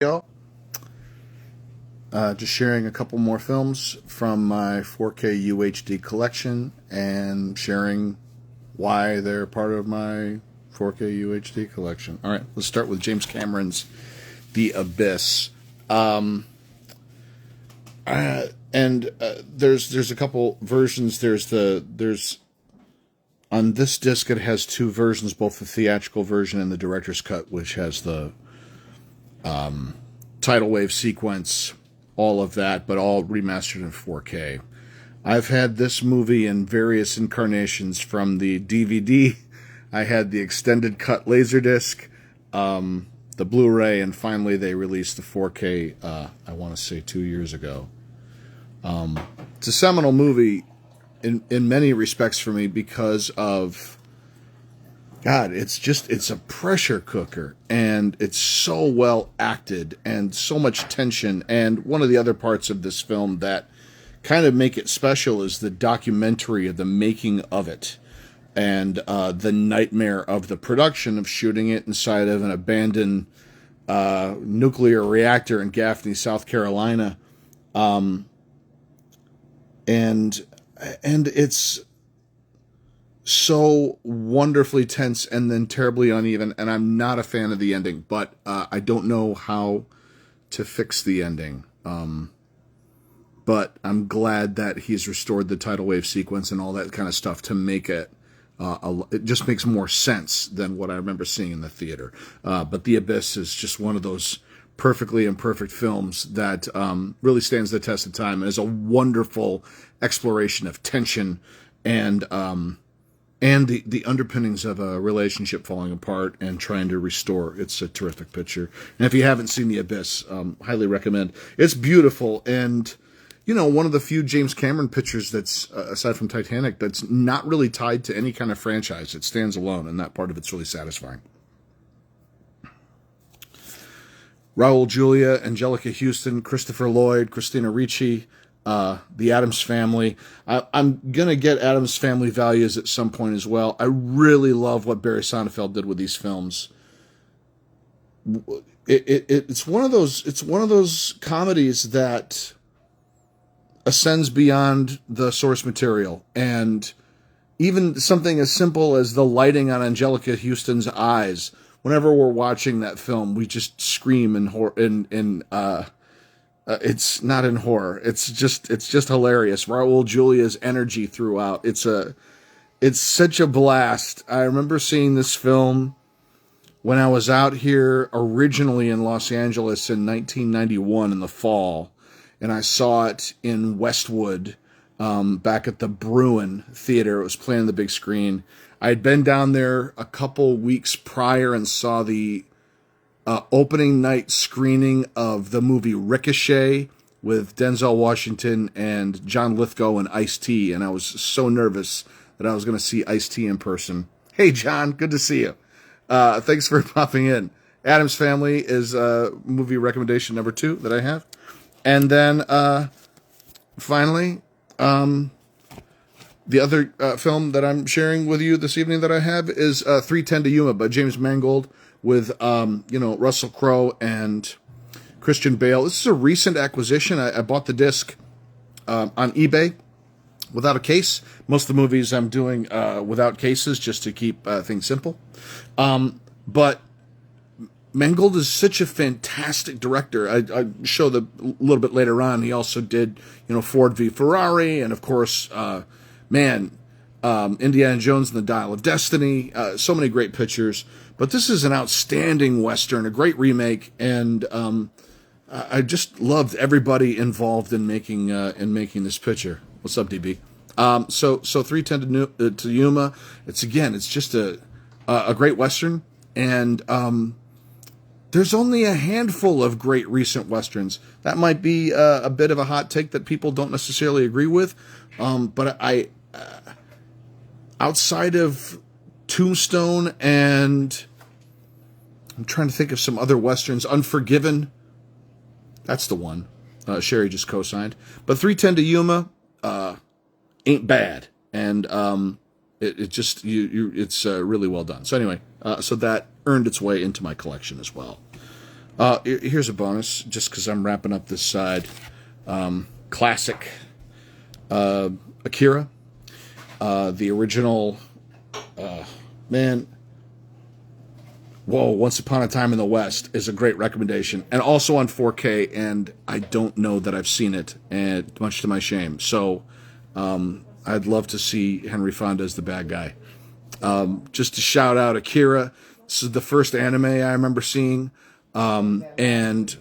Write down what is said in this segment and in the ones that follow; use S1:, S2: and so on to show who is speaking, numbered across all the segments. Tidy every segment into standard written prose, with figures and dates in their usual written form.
S1: Y'all. Just sharing a couple more films from my 4K UHD collection and sharing why they're part of my 4K UHD collection. All right, let's start with James Cameron's The Abyss. There's a couple versions. There's on this disc it has two versions, both the theatrical version and the director's cut, which has the tidal wave sequence, all of that, but all remastered in 4K. I've had this movie in various incarnations, from the DVD, I had the extended cut Laserdisc, the Blu-ray, and finally they released the 4K, I want to say 2 years ago. It's a seminal movie in many respects for me because of, God, it's a pressure cooker, and it's so well acted and so much tension. And one of the other parts of this film that kind of make it special is the documentary of the making of it, and the nightmare of the production of shooting it inside of an abandoned nuclear reactor in Gaffney, South Carolina. And it's so wonderfly tense and then terribly uneven, and I'm not a fan of the ending, but I don't know how to fix the ending. But I'm glad that he's restored the tidal wave sequence and all that kind of stuff to make it, it just makes more sense than what I remember seeing in the theater. But The Abyss is just one of those perfectly imperfect films that really stands the test of time and is a wonderful exploration of tension and the underpinnings of a relationship falling apart and trying to restore. It's a terrific picture. And if you haven't seen The Abyss, highly recommend. It's beautiful, and, you know, one of the few James Cameron pictures that's, aside from Titanic, that's not really tied to any kind of franchise. It stands alone, and that part of it's really satisfying. Raul Julia, Angelica Houston, Christopher Lloyd, Christina Ricci, the Addams Family. I'm going to get Addams Family values at some point as well. I really love what Barry Sonnenfeld did with these films. It's one of those comedies that ascends beyond the source material, and even something as simple as the lighting on Angelica Houston's eyes. Whenever we're watching that film, we just scream in horror. It's not in horror. It's just hilarious. Raul Julia's energy throughout. It's such a blast. I remember seeing this film when I was out here originally in Los Angeles in 1991 in the fall, and I saw it in Westwood, back at the Bruin Theater. It was playing on the big screen. I had been down there a couple weeks prior and saw the opening night screening of the movie Ricochet with Denzel Washington and John Lithgow and Ice-T, and I was so nervous that I was going to see Ice-T in person. Hey, John, good to see you. Thanks for popping in. Addams Family is movie recommendation number 2 that I have. And then, finally, the other film that I'm sharing with you this evening that I have is 3:10 to Yuma by James Mangold with, Russell Crowe and Christian Bale. This is a recent acquisition. I bought the disc on eBay without a case. Most of the movies I'm doing without cases just to keep things simple. But Mangold is such a fantastic director. I show a little bit later on. He also did, Ford v Ferrari, and of course, Indiana Jones and the Dial of Destiny. So many great pictures. But this is an outstanding Western, a great remake, and I just loved everybody involved in making this picture. What's up, DB? So 3:10 to Yuma. It's just a great Western, and there's only a handful of great recent Westerns. That might be a bit of a hot take that people don't necessarily agree with, but I outside of Tombstone, and I'm trying to think of some other Westerns. Unforgiven, that's the one. Sherry just co-signed. But 3:10 to Yuma ain't bad, and it's really well done. So anyway, so that earned its way into my collection as well. Here's a bonus, just because I'm wrapping up this side. Classic AKIRA. The original, man, whoa, Once Upon a Time in the West is a great recommendation. And also on 4K, and I don't know that I've seen it, and much to my shame. So I'd love to see Henry Fonda as the bad guy. Just to shout out AKIRA. This is the first anime I remember seeing, and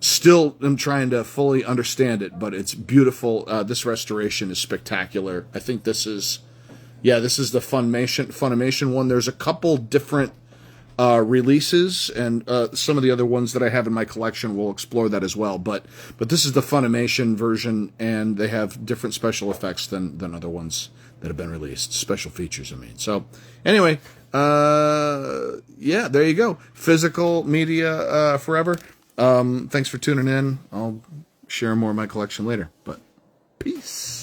S1: still am trying to fully understand it, but it's beautiful. This restoration is spectacular. I think this is the Funimation one. There's a couple different releases, and some of the other ones that I have in my collection will explore that as well. But this is the Funimation version, and they have different special effects than other ones that have been released. Special features, I mean. So anyway, yeah, there you go. Physical media forever. Thanks for tuning in. I'll share more of my collection later. But peace.